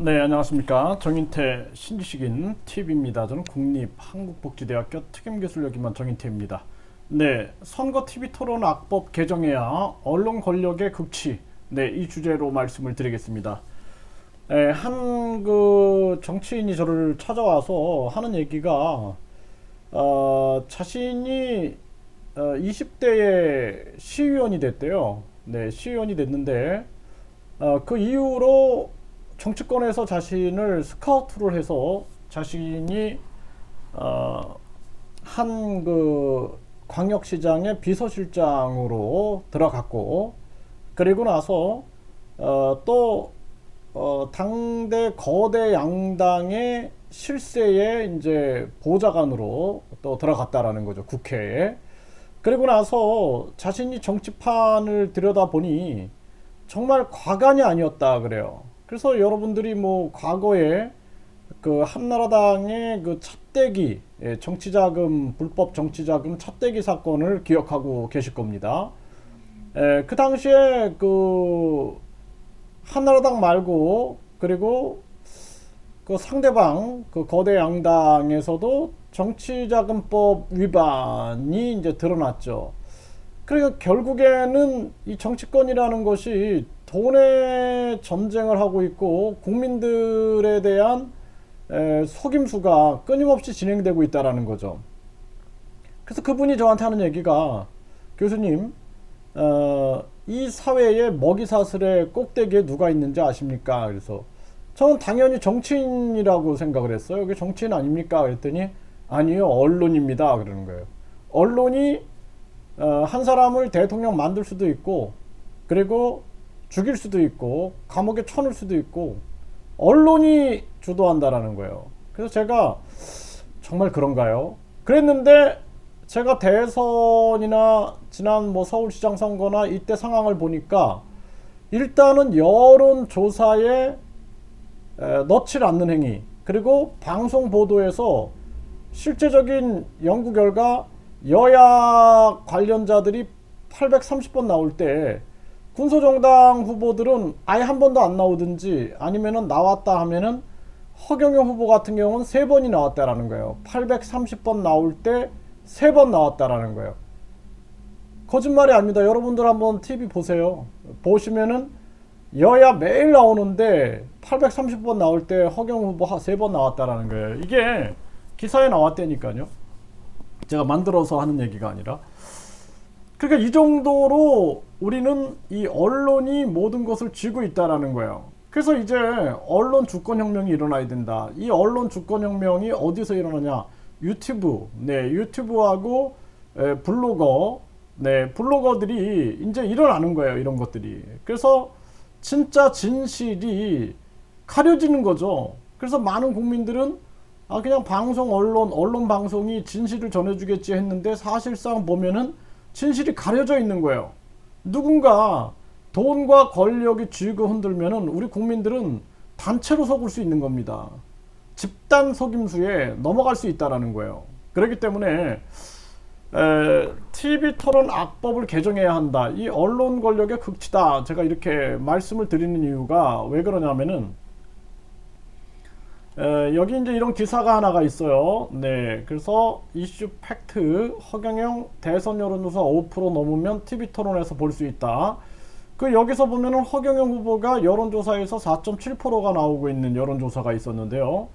네, 안녕하십니까. 정인태 신지식인 TV입니다. 저는 국립한국복지대학교 특임교수를 역임한 정인태입니다. 네, 선거 TV 토론 악법 개정해야 언론 권력의 극치. 네, 이 주제로 말씀을 드리겠습니다. 네, 한 정치인이 저를 찾아와서 하는 얘기가 자신이 20대에 시의원이 됐대요. 네, 시의원이 됐는데 그 이후로 정치권에서 자신을 스카우트를 해서 자신이 한 광역시장의 비서실장으로 들어갔고, 그리고 나서 또 당대 거대 양당의 실세에 이제 보좌관으로 또 들어갔다라는 거죠, 국회에. 그리고 나서 자신이 정치판을 들여다보니 정말 과간이 아니었다 그래요. 그래서 여러분들이 뭐 과거에 그 한나라당의 그 찻대기 정치자금 불법 정치자금 찻대기 사건을 기억하고 계실 겁니다. 그 당시에 그 한나라당 말고 그리고 그 상대방 그 거대 양당에서도 정치자금법 위반이 이제 드러났죠. 그러니까 결국에는 이 정치권이라는 것이 돈의 전쟁을 하고 있고 국민들에 대한 속임수가 끊임없이 진행되고 있다라는 거죠. 그래서 그분이 저한테 하는 얘기가, 교수님, 이 사회의 먹이사슬의 꼭대기에 누가 있는지 아십니까? 그래서 저는 당연히 정치인이라고 생각을 했어요. 그게 정치인 아닙니까? 그랬더니 아니요, 언론입니다. 그러는 거예요. 언론이 한 사람을 대통령 만들 수도 있고, 그리고 죽일 수도 있고, 감옥에 쳐넣을 수도 있고, 언론이 주도한다라는 거예요. 그래서 제가 정말 그런가요? 그랬는데 제가 대선이나 지난 뭐 서울시장 선거나 이때 상황을 보니까 일단은 여론조사에 넣지 않는 행위, 그리고 방송 보도에서 실제적인 연구 결과 여야 관련자들이 830번 나올 때 군소정당 후보들은 아예 한 번도 안 나오든지 아니면은 나왔다 하면은 허경영 후보 같은 경우는 3번이 나왔다라는 거예요. 830번 나올 때 3번 나왔다라는 거예요. 거짓말이 아닙니다. 여러분들 한번 TV 보세요. 보시면은 여야 매일 나오는데 830번 나올 때 허경영 후보 3번 나왔다라는 거예요. 이게 기사에 나왔다니까요. 제가 만들어서 하는 얘기가 아니라. 그러니까 이 정도로 우리는 이 언론이 모든 것을 쥐고 있다라는 거예요. 그래서 이제 언론 주권혁명이 일어나야 된다. 이 언론 주권혁명이 어디서 일어나냐? 유튜브, 네, 유튜브하고 블로거, 네, 블로거들이 이제 일어나는 거예요. 이런 것들이. 그래서 진짜 진실이 가려지는 거죠. 그래서 많은 국민들은 그냥 방송, 언론 방송이 진실을 전해주겠지 했는데 사실상 보면은 진실이 가려져 있는 거예요. 누군가 돈과 권력이 쥐고 흔들면은 우리 국민들은 단체로 속을 수 있는 겁니다. 집단 속임수에 넘어갈 수 있다라는 거예요. 그렇기 때문에 TV 토론 악법을 개정해야 한다. 이 언론 권력의 극치다. 제가 이렇게 말씀을 드리는 이유가 왜 그러냐면은 여기 이제 이런 기사가 하나가 있어요. 네, 그래서 이슈 팩트 허경영 대선 여론조사 5% 넘으면 TV 토론에서 볼 수 있다. 그 여기서 보면은 허경영 후보가 여론조사에서 4.7%가 나오고 있는 여론조사가 있었는데요.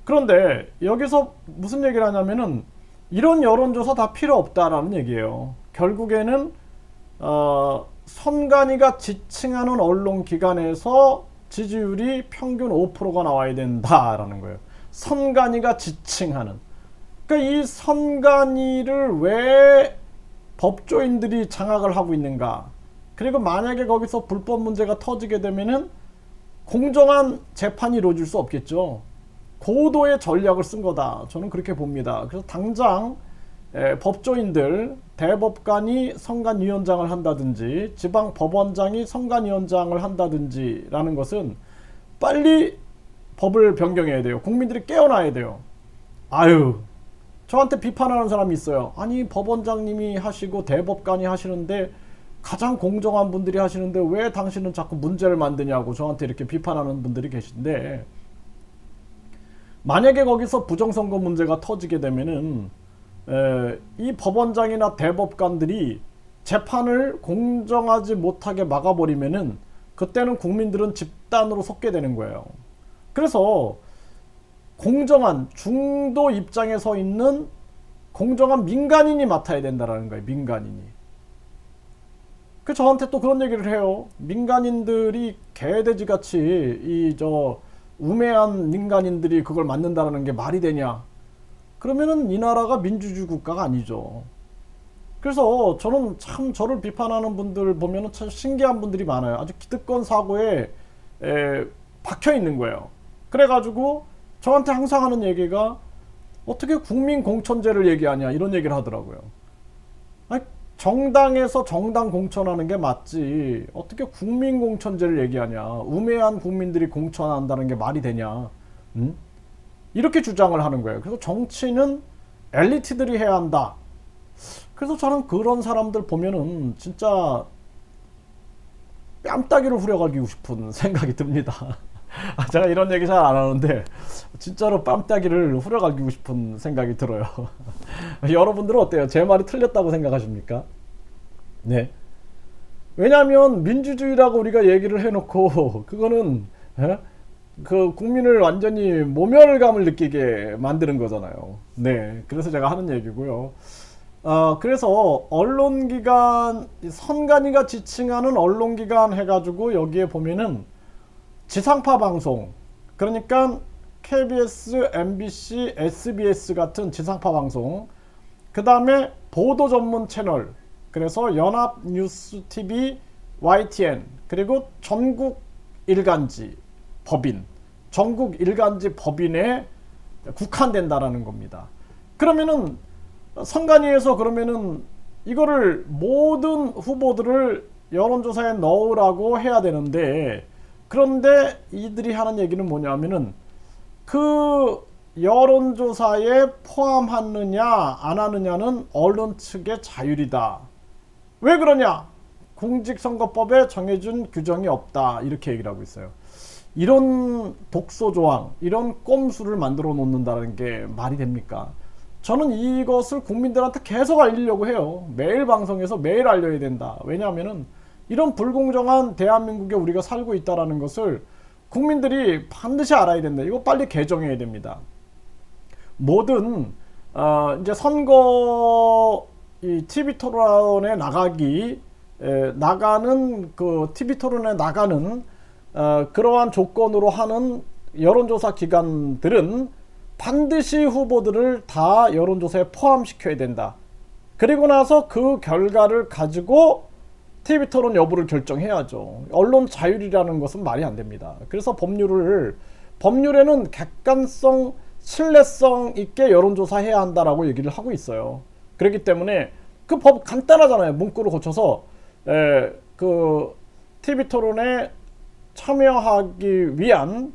그런데 여기서 무슨 얘기를 하냐면은 이런 여론조사 다 필요 없다라는 얘기예요. 결국에는 선관위가 지칭하는 언론기관에서 지지율이 평균 5%가 나와야 된다라는 거예요. 선관위가 지칭하는. 그러니까 이 선관위를 왜 법조인들이 장악을 하고 있는가? 그리고 만약에 거기서 불법 문제가 터지게 되면은 공정한 재판이 이루어질 수 없겠죠. 고도의 전략을 쓴 거다. 저는 그렇게 봅니다. 그래서 당장 법조인들, 대법관이 선관위원장을 한다든지 지방법원장이 선관위원장을 한다든지 라는 것은 빨리 법을 변경해야 돼요. 국민들이 깨어나야 돼요. 아유, 저한테 비판하는 사람이 있어요. 아니 법원장님이 하시고 대법관이 하시는데 가장 공정한 분들이 하시는데 왜 당신은 자꾸 문제를 만드냐고 저한테 이렇게 비판하는 분들이 계신데, 만약에 거기서 부정선거 문제가 터지게 되면은 이 법원장이나 대법관들이 재판을 공정하지 못하게 막아버리면은 그때는 국민들은 집단으로 솟게 되는 거예요. 그래서 공정한 중도 입장에 서 있는 공정한 민간인이 맡아야 된다라는 거예요. 민간인이. 그 저한테 또 그런 얘기를 해요. 민간인들이 개돼지같이 이 저 우매한 민간인들이 그걸 맡는다라는 게 말이 되냐? 그러면은 이 나라가 민주주의 국가가 아니죠. 그래서 저는 참 저를 비판하는 분들 보면은 참 신기한 분들이 많아요. 아주 기득권 사고에 박혀 있는 거예요. 그래가지고 저한테 항상 하는 얘기가 어떻게 국민 공천제를 얘기하냐 이런 얘기를 하더라고요. 아니, 정당에서 정당 공천하는 게 맞지 어떻게 국민 공천제를 얘기하냐, 우매한 국민들이 공천한다는 게 말이 되냐, 응? 이렇게 주장을 하는 거예요. 그래서 정치는 엘리트들이 해야 한다. 그래서 저는 그런 사람들 보면은 진짜 뺨따기를 후려가기고 싶은 생각이 듭니다. 제가 이런 얘기 잘 안 하는데 진짜로 뺨따기를 후려가기고 싶은 생각이 들어요. 여러분들은 어때요? 제 말이 틀렸다고 생각하십니까? 네. 왜냐하면 민주주의라고 우리가 얘기를 해놓고 그거는 그 국민을 완전히 모멸감을 느끼게 만드는 거잖아요. 네. 그래서 제가 하는 얘기고요. 그래서 언론기관, 선관위가 지칭하는 언론기관 해가지고 여기에 보면은 지상파 방송, 그러니까 KBS, MBC, SBS 같은 지상파 방송, 그 다음에 보도 전문 채널, 그래서 연합뉴스TV, YTN, 그리고 전국 일간지 법인, 전국 일간지 법인에 국한된다라는 겁니다. 그러면은 선관위에서 그러면은 이거를 모든 후보들을 여론조사에 넣으라고 해야 되는데, 그런데 이들이 하는 얘기는 뭐냐면은 그 여론조사에 포함하느냐 안 하느냐는 언론 측의 자율이다. 왜 그러냐? 공직선거법에 정해준 규정이 없다. 이렇게 얘기를 하고 있어요. 이런 독소조항, 이런 꼼수를 만들어 놓는다는 게 말이 됩니까? 저는 이것을 국민들한테 계속 알리려고 해요. 매일 방송에서 매일 알려야 된다. 왜냐하면은 이런 불공정한 대한민국에 우리가 살고 있다는 것을 국민들이 반드시 알아야 된다. 이거 빨리 개정해야 됩니다. 모든 이제 선거 이 TV 토론에 나가는 그 TV 토론에 나가는 그러한 조건으로 하는 여론조사 기관들은 반드시 후보들을 다 여론조사에 포함시켜야 된다. 그리고 나서 그 결과를 가지고 TV 토론 여부를 결정해야죠. 언론 자율이라는 것은 말이 안 됩니다. 그래서 법률에는 객관성, 신뢰성 있게 여론조사해야 한다라고 얘기를 하고 있어요. 그렇기 때문에 그 법 간단하잖아요. 문구를 고쳐서 그 TV 토론에 참여하기 위한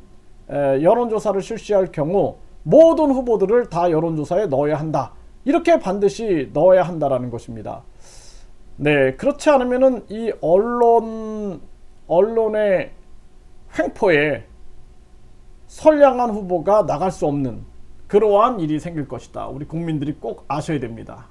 여론조사를 실시할 경우 모든 후보들을 다 여론조사에 넣어야 한다. 이렇게 반드시 넣어야 한다라는 것입니다. 네, 그렇지 않으면은 이 언론의 횡포에 선량한 후보가 나갈 수 없는 그러한 일이 생길 것이다. 우리 국민들이 꼭 아셔야 됩니다.